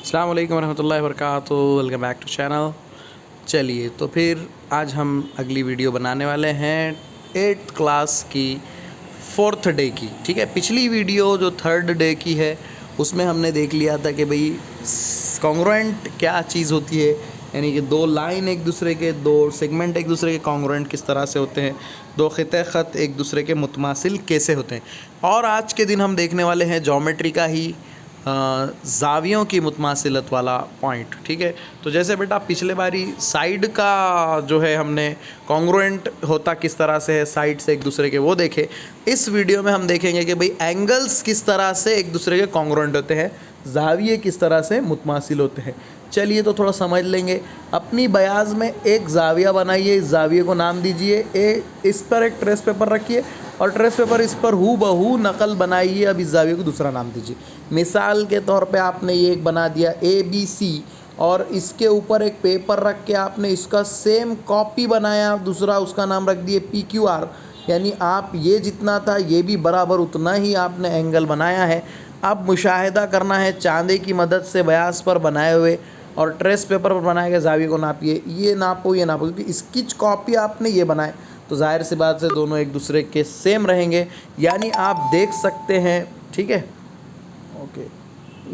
अस्सलाम वालेकुम रहमतुल्लाहि वबरकातुहू। Welcome back to channel. चलिए तो फिर आज हम अगली वीडियो बनाने वाले हैं 8th क्लास की 4th डे की। ठीक है, पिछली वीडियो जो 3rd डे की है उसमें हमने देख लिया था कि भाई कॉन्ग्रुएंट क्या चीज़ होती है, यानी कि दो लाइन एक दूसरे के, दो सेगमेंट एक दूसरे के कॉन्ग्रुएंट किस तरह से होते हैं, दो ख़िते ख़त एक दूसरे के मुतमासिल कैसे होते हैं। और आज के दिन हम देखने वाले हैं ज्योमेट्री का ही ज़ावियों की मुतमासिलत वाला पॉइंट। ठीक है, तो जैसे बेटा पिछले बारी साइड का जो है हमने कॉन्ग्रुएंट होता किस तरह से है साइड से एक दूसरे के वो देखे। इस वीडियो में हम देखेंगे कि भाई एंगल्स किस तरह से एक दूसरे के कॉन्ग्रुएंट होते हैं, ज़ाविये किस तरह से मुतमासिल होते हैं। चलिए तो थोड़ा समझ लेंगे। अपनी बयाज में एक ज़ाविया बनाइए, इस ज़ाविये को नाम दीजिए ए। इस पर एक ट्रेस पेपर रखिए और ट्रेस पेपर इस पर हू बहू नकल बनाइए। अब इस ज़ाविये को दूसरा नाम दीजिए। मिसाल के तौर पे आपने ये एक बना दिया ABC और इसके ऊपर एक पेपर रख के आपने इसका सेम कॉपी बनाया, दूसरा उसका नाम रख दिए PQR। यानी आप ये जितना था ये भी बराबर उतना ही आपने एंगल बनाया है। अब मुशाहिदा करना है चांदे की मदद से बयास पर बनाए हुए और ट्रेस पेपर पर बनाए गए ज़ाविये को नापिए। ये नापो ये नापो, क्योंकि स्केच कॉपी आपने ये बनाए तो जाहिर सी बात से दोनों एक दूसरे के सेम रहेंगे। यानी आप देख सकते हैं, ठीक है ओके,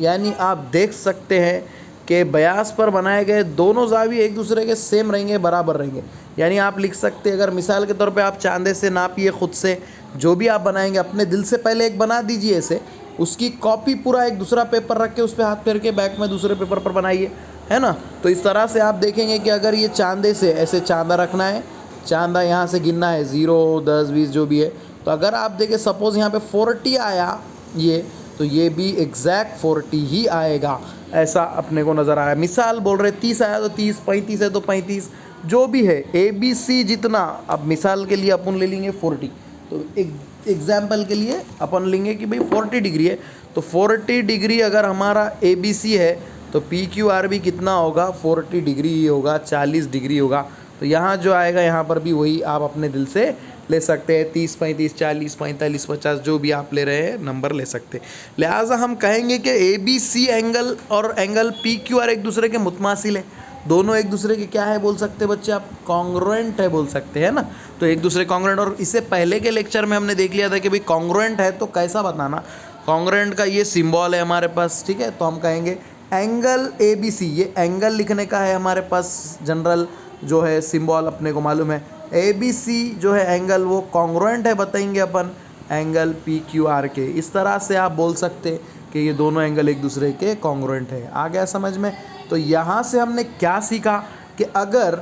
यानी आप देख सकते हैं कि बयास पर बनाए गए दोनों ज़ाविये एक दूसरे के सेम रहेंगे, बराबर रहेंगे। यानी आप लिख सकते हैं, अगर मिसाल के तौर पे आप चांदे से नापिए, ख़ुद से जो भी आप बनाएंगे अपने दिल से पहले एक बना दीजिए ऐसे, उसकी कॉपी पूरा एक दूसरा पेपर रख के उस पर हाथ फेर के बैक में दूसरे पेपर पर बनाइए, है ना। तो इस तरह से आप देखेंगे कि अगर ये चांदे से ऐसे चांदा रखना है, चांदा यहाँ से गिनना है 0 10 20 जो भी है, तो अगर आप देखें सपोज़ यहाँ पे 40 आया ये, तो ये भी एग्जैक्ट 40 ही आएगा, ऐसा अपने को नज़र आया। मिसाल बोल रहे 30 आया तो 30, 35 है तो 35, जो भी है ABC जितना। अब मिसाल के लिए अपन ले लेंगे 40, तो एक एग्जाम्पल के लिए अपन लेंगे कि भाई 40 डिग्री है, तो 40 डिग्री अगर हमारा ABC है तो PQR भी कितना होगा, 40 डिग्री ही होगा, 40 डिग्री होगा। तो यहाँ जो आएगा यहाँ पर भी वही आप अपने दिल से ले सकते हैं, 30 35 40 45 50 जो भी आप ले रहे हैं नंबर ले सकते हैं। लिहाजा हम कहेंगे कि ABC एंगल और एंगल PQR एक दूसरे के मुतमासिल है। दोनों एक दूसरे के क्या है बोल सकते हैं बच्चे आप, कॉन्ग्रुएंट है बोल सकते हैं ना। तो एक दूसरे कॉन्ग्रुएंट, और इससे पहले के लेक्चर में हमने देख लिया था कि भाई कॉन्ग्रुएंट है तो कैसा बताना। कॉन्ग्रुएंट का ये सिंबल है हमारे पास, ठीक है, तो हम कहेंगे एंगल ABC, ये एंगल लिखने का है हमारे पास जनरल जो है सिंबल अपने को मालूम है। ABC जो है एंगल वो कॉन्ग्रुएंट है, बताएंगे अपन एंगल PQR के। इस तरह से आप बोल सकते हैं कि ये दोनों एंगल एक दूसरे के कॉन्ग्रुएंट है। आ गया समझ में। तो यहाँ से हमने क्या सीखा कि अगर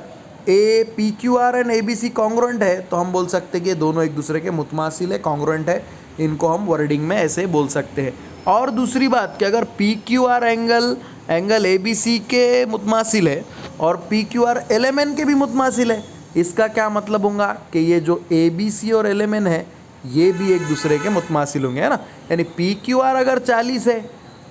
PQR एंड ABC कॉन्ग्रुएंट है तो हम बोल सकते हैं कि दोनों एक दूसरे के मुतमासिल है, कॉन्ग्रुएंट है। इनको हम वर्डिंग में ऐसे बोल सकते हैं। और दूसरी बात कि अगर PQR एंगल ABC के मुतमासिल है और PQR LMN के भी मुतमासिल है, इसका क्या मतलब होगा कि ये जो ABC और LMN है ये भी एक दूसरे के मुतमासिल होंगे, है ना। यानी PQR अगर 40 है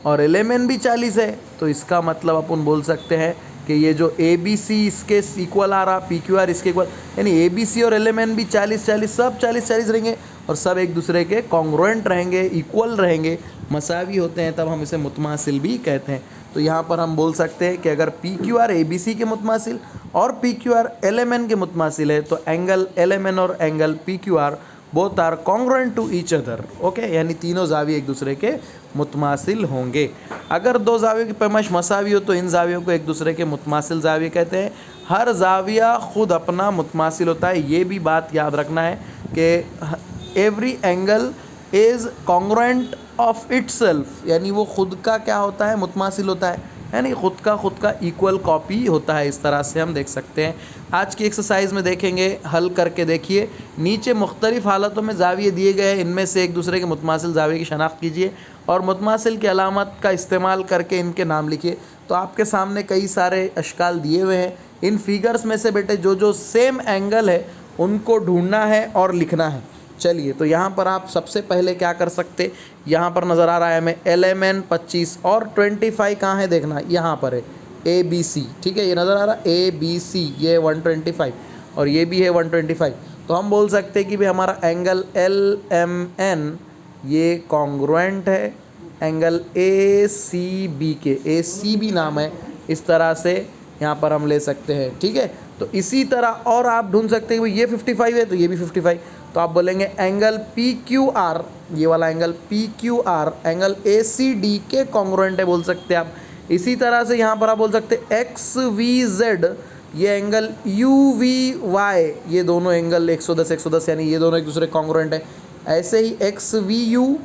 और LMN भी 40 है तो इसका मतलब अपन बोल सकते हैं कि ये जो ABC इसके इक्वल आ रहा, PQR इसके इक्वल, यानी ABC और LMN भी 40 40 सब 40 40 रहेंगे और सब एक दूसरे के कॉन्ग्रुएंट रहेंगे, इक्वल रहेंगे, मसावी होते हैं, तब हम इसे मुतमासिल भी कहते हैं। तो यहाँ पर हम बोल सकते हैं कि अगर PQR ABC के मुतमासिल और PQR LMN के मुतमासिल है तो एंगल LMN और angle PQR both are congruent to each other. Okay, यानी तीनों ज़ाविये एक दूसरे के मुतमासिल होंगे। अगर दो ज़ावियों की पैमाइश मसावी हो तो इन ज़ावियों को एक दूसरे के मुतमासिल ज़ाविये कहते हैं। हर ज़ाविया खुद अपना मुतमासिल होता है, ये भी बात याद रखना है कि every angle is congruent of itself, यानी वो खुद का क्या होता है, मुतमासिल होता है, यानी खुद का इक्वल कॉपी होता है। इस तरह से हम देख सकते हैं। आज की एक्सरसाइज में देखेंगे, हल करके देखिए। नीचे मुख्तलिफ हालतों में ज़ाविये दिए गए हैं, इनमें से एक दूसरे के मुतमासिल ज़ाविये की शनाख्त कीजिए और मुतमासिल की अलामत का इस्तेमाल करके इनके नाम लिखिए। तो आपके सामने कई सारे अशकाल दिए हुए हैं। इन फिगर्स में से बेटे जो जो सेम एंगल है उनको ढूंढना है और लिखना है। चलिए तो यहाँ पर आप सबसे पहले क्या कर सकते, यहाँ पर नज़र आ रहा है हमें LMN 25 और 25 कहाँ है देखना, यहाँ पर है ABC, ठीक है, ये नज़र आ रहा है ABC, ये 125 और ये भी है 125। तो हम बोल सकते हैं कि भाई हमारा एंगल LMN ये कॉन्ग्रुएंट है एंगल ए सी बी के, ए सी बी नाम है, इस तरह से यहाँ पर हम ले सकते हैं, ठीक है। तो इसी तरह और आप ढूंढ सकते हैं कि ये 55 है तो ये भी 55, तो आप बोलेंगे एंगल पी क्यू आर, ये वाला angle P Q R angle A C D के कॉन्ग्रुएंट है बोल सकते हैं आप। इसी तरह से यहाँ पर आप बोल सकते हैं एक्स वी जेड, ये एंगल यू वी वाई, ये दोनों एंगल 110 यानी ये दोनों एक दूसरे कॉन्ग्रुएंट है। ऐसे ही X V U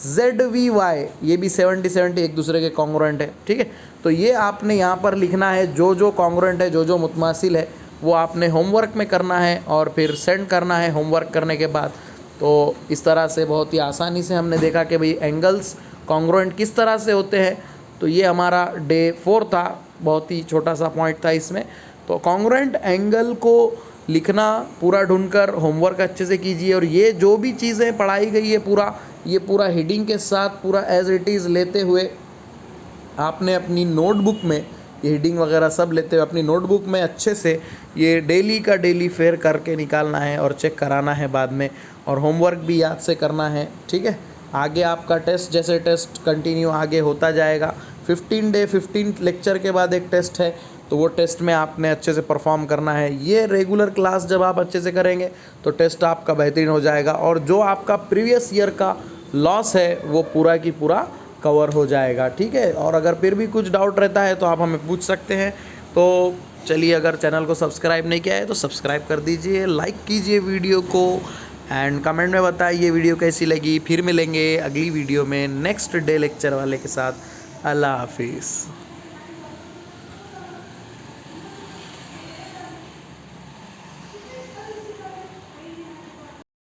Z V Y, ये भी 70 एक दूसरे के कॉन्ग्रुएंट है, ठीक है। तो ये आपने यहाँ पर लिखना है, जो जो कॉन्ग्रुएंट है, जो जो मुतमासिल है, वो आपने होमवर्क में करना है और फिर सेंड करना है होमवर्क करने के बाद। तो इस तरह से बहुत ही आसानी से हमने देखा कि भाई एंगल्स कॉन्ग्रुएंट किस तरह से होते हैं। तो ये हमारा डे 4 था, बहुत ही छोटा सा पॉइंट था इसमें। तो कॉन्ग्रुएंट एंगल को लिखना पूरा ढूंढकर होमवर्क अच्छे से कीजिए, और ये जो भी चीज़ें पढ़ाई गई है ये पूरा हेडिंग के साथ पूरा एज इट इज़ लेते हुए आपने अपनी नोटबुक में, ये हेडिंग वगैरह सब लेते हुए अपनी नोटबुक में अच्छे से ये डेली का डेली फेयर करके निकालना है और चेक कराना है बाद में, और होमवर्क भी याद से करना है, ठीक है। आगे आपका टेस्ट, जैसे टेस्ट कंटिन्यू आगे होता जाएगा, 15 लेक्चर के बाद एक टेस्ट है, तो वो टेस्ट में आपने अच्छे से परफॉर्म करना है। ये रेगुलर क्लास जब आप अच्छे से करेंगे तो टेस्ट आपका बेहतरीन हो जाएगा, और जो आपका प्रीवियस ईयर का लॉस है वो पूरा की पूरा कवर हो जाएगा, ठीक है। और अगर फिर भी कुछ डाउट रहता है तो आप हमें पूछ सकते हैं। तो चलिए, अगर चैनल को सब्सक्राइब नहीं किया है तो सब्सक्राइब कर दीजिए, लाइक कीजिए वीडियो को, एंड कमेंट में बताइए वीडियो कैसी लगी। फिर मिलेंगे अगली वीडियो में नेक्स्ट डे लेक्चर वाले के साथ। अल्लाह हाफिज़।